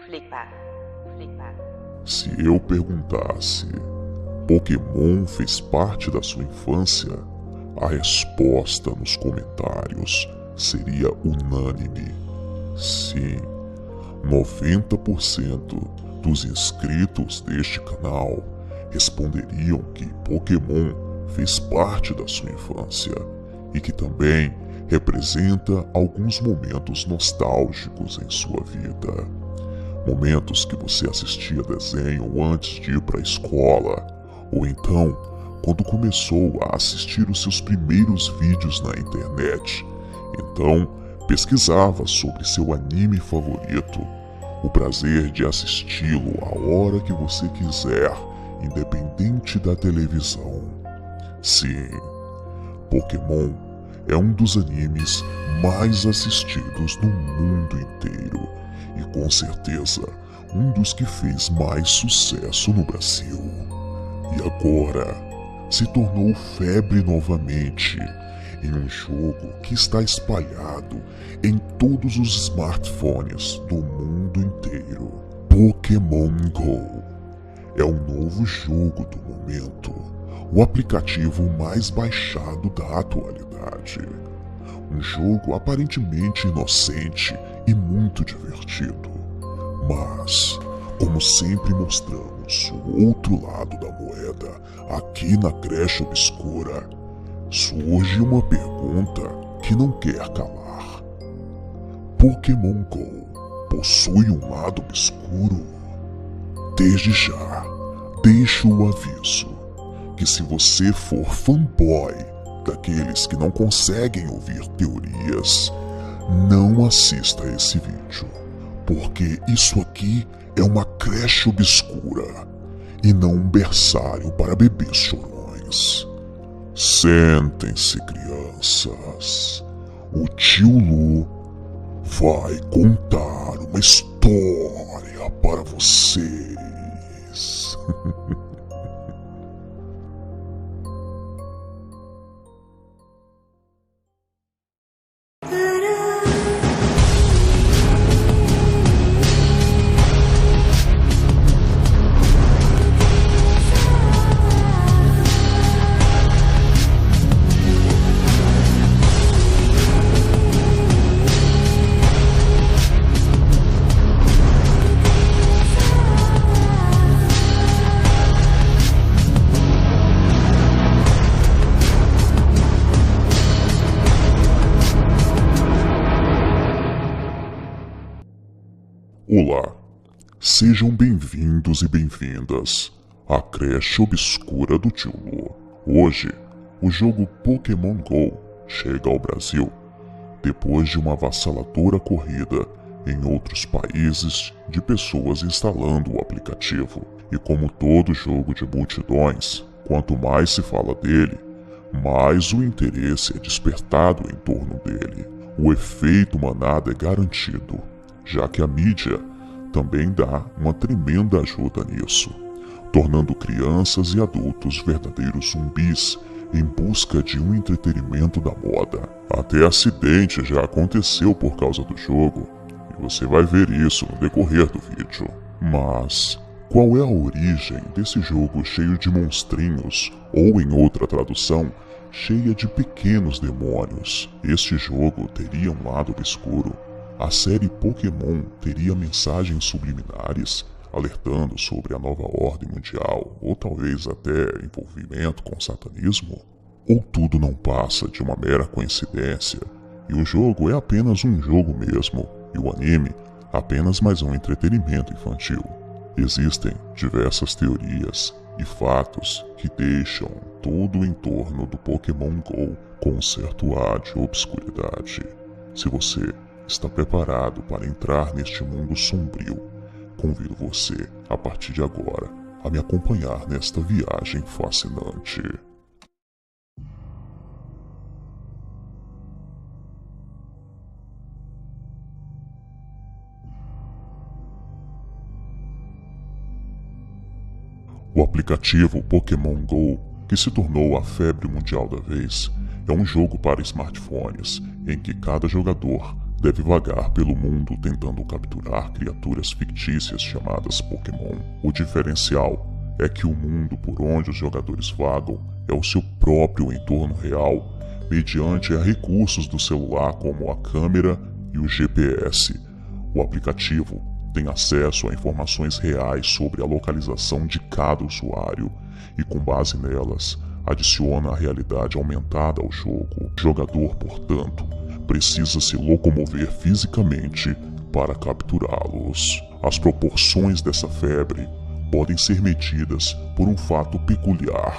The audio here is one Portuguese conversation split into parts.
Flipar. Se eu perguntasse, Pokémon fez parte da sua infância? A resposta nos comentários seria unânime. Sim, 90% dos inscritos deste canal responderiam que Pokémon fez parte da sua infância e que também representa alguns momentos nostálgicos em sua vida. Momentos que você assistia desenho antes de ir para a escola, ou então quando começou a assistir os seus primeiros vídeos na internet. Então pesquisava sobre seu anime favorito, o prazer de assisti-lo a hora que você quiser, independente da televisão. Sim, Pokémon é um dos animes mais assistidos no mundo inteiro e com certeza um dos que fez mais sucesso no Brasil. E agora se tornou febre novamente em um jogo que está espalhado em todos os smartphones do mundo inteiro. Pokémon Go é o novo jogo do momento, o aplicativo mais baixado da atualidade. Um jogo aparentemente inocente e muito divertido, mas, como sempre mostramos o outro lado da moeda aqui na Creche Obscura, surge uma pergunta que não quer calar. Pokémon Go possui um lado obscuro? Desde já, deixo o aviso que se você for fanboy daqueles que não conseguem ouvir teorias, não assista esse vídeo, porque isso aqui é uma creche obscura e não um berçário para bebês chorões. Sentem-se, crianças. O tio Lu vai contar uma história para vocês. Olá, sejam bem-vindos e bem-vindas à Creche Obscura do Tio Lu. Hoje, o jogo Pokémon Go chega ao Brasil, depois de uma avassaladora corrida em outros países de pessoas instalando o aplicativo. E como todo jogo de multidões, quanto mais se fala dele, mais o interesse é despertado em torno dele. O efeito manada é garantido, já que a mídia também dá uma tremenda ajuda nisso, tornando crianças e adultos verdadeiros zumbis em busca de um entretenimento da moda. Até acidente já aconteceu por causa do jogo, e você vai ver isso no decorrer do vídeo. Mas qual é a origem desse jogo cheio de monstrinhos, ou em outra tradução, cheia de pequenos demônios? Este jogo teria um lado obscuro? A série Pokémon teria mensagens subliminares alertando sobre a nova ordem mundial, ou talvez até envolvimento com o satanismo? Ou tudo não passa de uma mera coincidência e o jogo é apenas um jogo mesmo e o anime apenas mais um entretenimento infantil? Existem diversas teorias e fatos que deixam todo o entorno do Pokémon Go com um certo ar de obscuridade. Se você está preparado para entrar neste mundo sombrio, convido você, a partir de agora, a me acompanhar nesta viagem fascinante. O aplicativo Pokémon Go, que se tornou a febre mundial da vez, é um jogo para smartphones em que cada jogador deve vagar pelo mundo tentando capturar criaturas fictícias chamadas Pokémon. O diferencial é que o mundo por onde os jogadores vagam é o seu próprio entorno real, mediante recursos do celular como a câmera e o GPS. O aplicativo tem acesso a informações reais sobre a localização de cada usuário e, com base nelas, adiciona a realidade aumentada ao jogo. O jogador, portanto, precisa se locomover fisicamente para capturá-los. As proporções dessa febre podem ser medidas por um fato peculiar.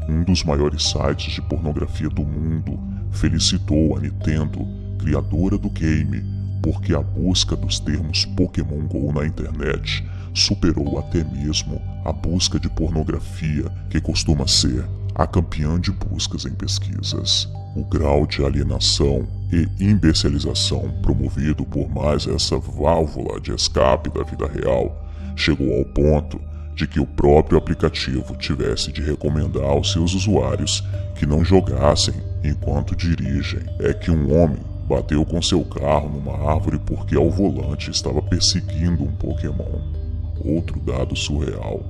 Um dos maiores sites de pornografia do mundo felicitou a Nintendo, criadora do game, porque a busca dos termos Pokémon GO na internet superou até mesmo a busca de pornografia, que costuma ser a campeã de buscas em pesquisas. O grau de alienação e imbecilização promovido por mais essa válvula de escape da vida real chegou ao ponto de que o próprio aplicativo tivesse de recomendar aos seus usuários que não jogassem enquanto dirigem. É que um homem bateu com seu carro numa árvore porque ao volante estava perseguindo um Pokémon. Outro dado surreal: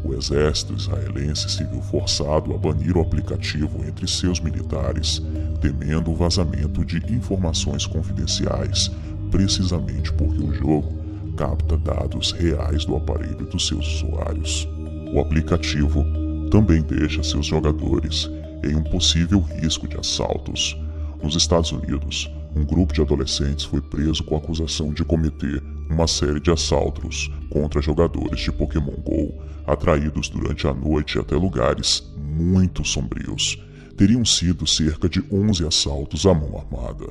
o exército israelense se viu forçado a banir o aplicativo entre seus militares, temendo o vazamento de informações confidenciais, precisamente porque o jogo capta dados reais do aparelho dos seus usuários. O aplicativo também deixa seus jogadores em um possível risco de assaltos. Nos Estados Unidos, um grupo de adolescentes foi preso com a acusação de cometer uma série de assaltos contra jogadores de Pokémon GO, atraídos durante a noite até lugares muito sombrios. Teriam sido cerca de 11 assaltos à mão armada.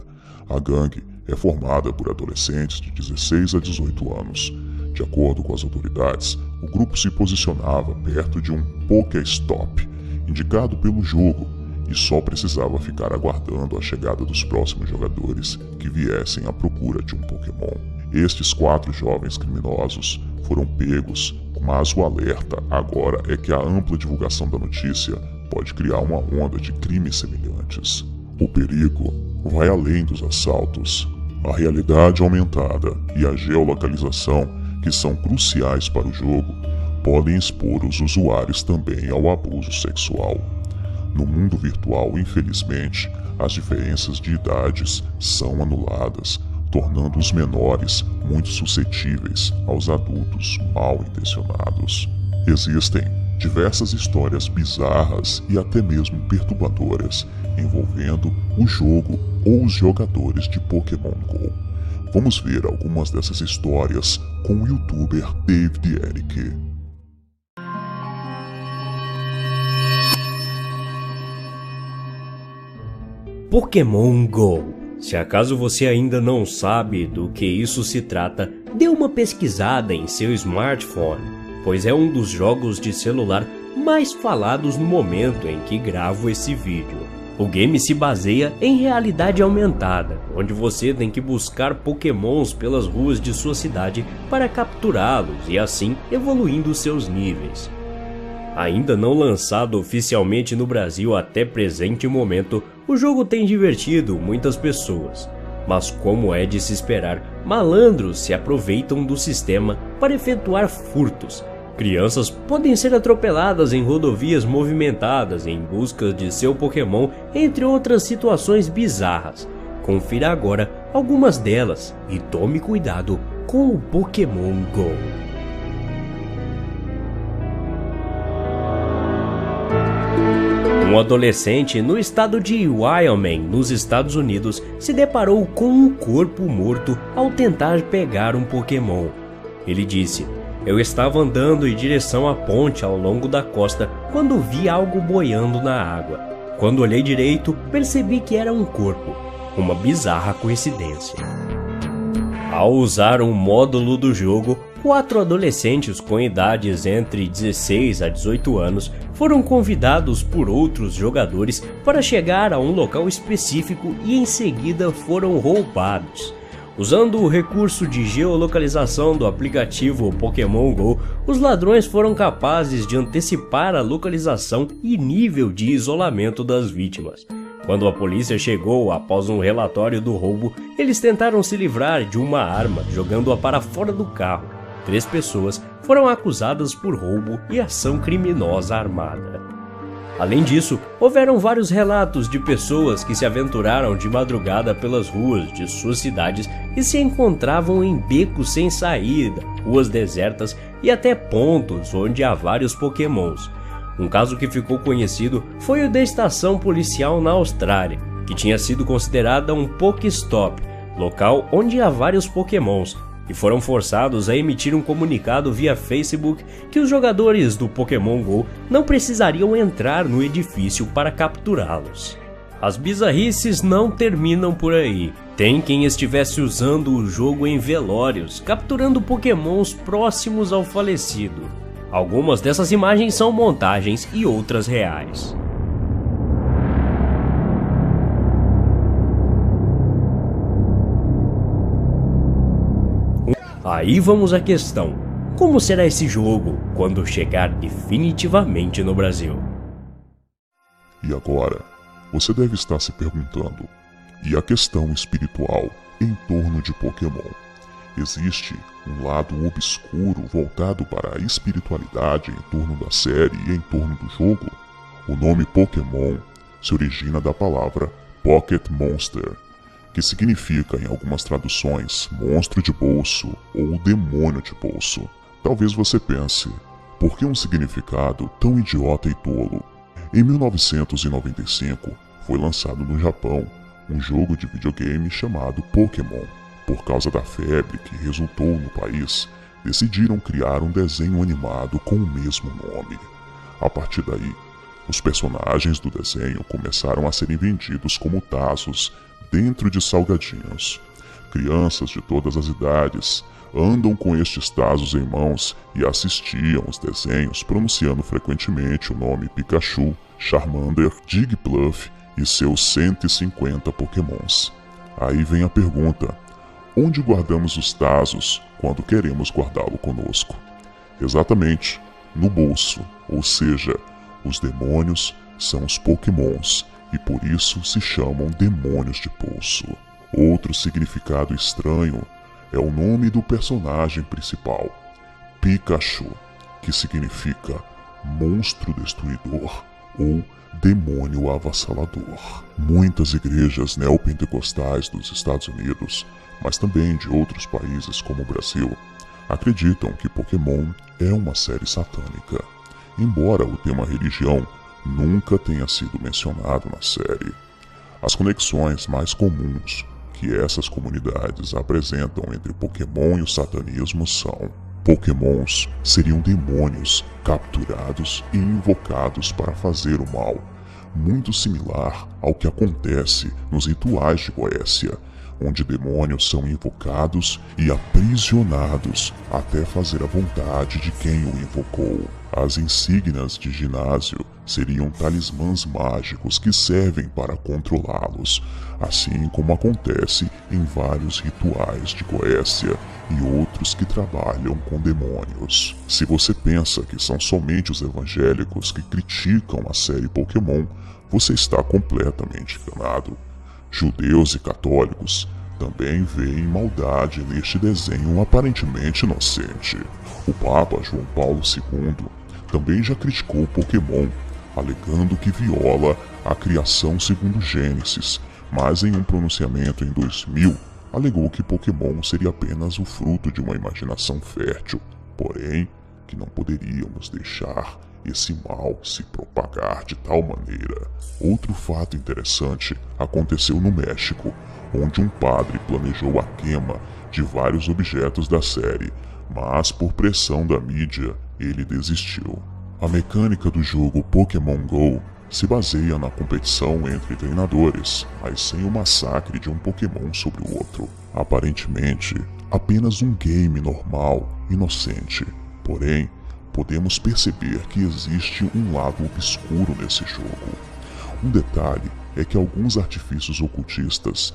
A gangue é formada por adolescentes de 16 a 18 anos. De acordo com as autoridades, o grupo se posicionava perto de um Pokéstop, indicado pelo jogo, e só precisava ficar aguardando a chegada dos próximos jogadores que viessem à procura de um Pokémon. Estes 4 jovens criminosos foram pegos, mas o alerta agora é que a ampla divulgação da notícia pode criar uma onda de crimes semelhantes. O perigo vai além dos assaltos. A realidade aumentada e a geolocalização, que são cruciais para o jogo, podem expor os usuários também ao abuso sexual. No mundo virtual, infelizmente, as diferenças de idades são anuladas, tornando os menores muito suscetíveis aos adultos mal intencionados. Existem diversas histórias bizarras e até mesmo perturbadoras envolvendo o jogo ou os jogadores de Pokémon GO. Vamos ver algumas dessas histórias com o youtuber David Eric. Pokémon GO. Se acaso você ainda não sabe do que isso se trata, dê uma pesquisada em seu smartphone, pois é um dos jogos de celular mais falados no momento em que gravo esse vídeo. O game se baseia em realidade aumentada, onde você tem que buscar Pokémons pelas ruas de sua cidade para capturá-los e assim evoluindo seus níveis. Ainda não lançado oficialmente no Brasil até presente momento, o jogo tem divertido muitas pessoas, mas como é de se esperar, malandros se aproveitam do sistema para efetuar furtos. Crianças podem ser atropeladas em rodovias movimentadas em busca de seu Pokémon, entre outras situações bizarras. Confira agora algumas delas e tome cuidado com o Pokémon GO. Um adolescente no estado de Wyoming, nos Estados Unidos, se deparou com um corpo morto ao tentar pegar um Pokémon. Ele disse: "Eu estava andando em direção à ponte ao longo da costa quando vi algo boiando na água. Quando olhei direito, percebi que era um corpo. Uma bizarra coincidência." Ao usar um módulo do jogo, 4 adolescentes com idades entre 16 a 18 anos foram convidados por outros jogadores para chegar a um local específico e em seguida foram roubados. Usando o recurso de geolocalização do aplicativo Pokémon GO, os ladrões foram capazes de antecipar a localização e nível de isolamento das vítimas. Quando a polícia chegou após um relatório do roubo, eles tentaram se livrar de uma arma jogando-a para fora do carro. 3 pessoas foram acusadas por roubo e ação criminosa armada. Além disso, houveram vários relatos de pessoas que se aventuraram de madrugada pelas ruas de suas cidades e se encontravam em becos sem saída, ruas desertas e até pontos onde há vários pokémons. Um caso que ficou conhecido foi o da estação policial na Austrália, que tinha sido considerada um Pokéstop, local onde há vários pokémons, e foram forçados a emitir um comunicado via Facebook que os jogadores do Pokémon GO não precisariam entrar no edifício para capturá-los. As bizarrices não terminam por aí. Tem quem estivesse usando o jogo em velórios, capturando pokémons próximos ao falecido. Algumas dessas imagens são montagens e outras reais. Aí vamos à questão: como será esse jogo quando chegar definitivamente no Brasil? E agora, você deve estar se perguntando, e a questão espiritual em torno de Pokémon? Existe um lado obscuro voltado para a espiritualidade em torno da série e em torno do jogo? O nome Pokémon se origina da palavra Pocket Monster, que significa, em algumas traduções, monstro de bolso ou demônio de bolso. Talvez você pense, por que um significado tão idiota e tolo? Em 1995, foi lançado no Japão um jogo de videogame chamado Pokémon. Por causa da febre que resultou no país, decidiram criar um desenho animado com o mesmo nome. A partir daí, os personagens do desenho começaram a serem vendidos como tazos dentro de salgadinhos. Crianças de todas as idades andam com estes tazos em mãos e assistiam os desenhos pronunciando frequentemente o nome Pikachu, Charmander, Jigglypuff e seus 150 pokémons. Aí vem a pergunta: onde guardamos os tazos quando queremos guardá-lo conosco? Exatamente, no bolso, ou seja, os demônios são os pokémons e por isso se chamam demônios de bolso. Outro significado estranho é o nome do personagem principal, Pikachu, que significa monstro destruidor ou demônio avassalador. Muitas igrejas neopentecostais dos Estados Unidos, mas também de outros países como o Brasil, acreditam que Pokémon é uma série satânica, embora o tema religião nunca tenha sido mencionado na série. As conexões mais comuns que essas comunidades apresentam entre Pokémon e o satanismo são: Pokémons seriam demônios capturados e invocados para fazer o mal, muito similar ao que acontece nos rituais de Goécia, onde demônios são invocados e aprisionados até fazer a vontade de quem o invocou. As insígnias de ginásio seriam talismãs mágicos que servem para controlá-los, assim como acontece em vários rituais de Goécia e outros que trabalham com demônios. Se você pensa que são somente os evangélicos que criticam a série Pokémon, você está completamente enganado. Judeus e católicos também veem maldade neste desenho aparentemente inocente. O Papa João Paulo II também já criticou Pokémon, alegando que viola a criação segundo Gênesis, mas em um pronunciamento em 2000, alegou que Pokémon seria apenas o fruto de uma imaginação fértil, porém que não poderíamos deixar esse mal se propagar de tal maneira. Outro fato interessante aconteceu no México, onde um padre planejou a queima de vários objetos da série, mas por pressão da mídia, ele desistiu. A mecânica do jogo Pokémon GO se baseia na competição entre treinadores, mas sem o massacre de um Pokémon sobre o outro. Aparentemente, apenas um game normal, inocente. Porém, podemos perceber que existe um lado obscuro nesse jogo. Um detalhe é que alguns artifícios ocultistas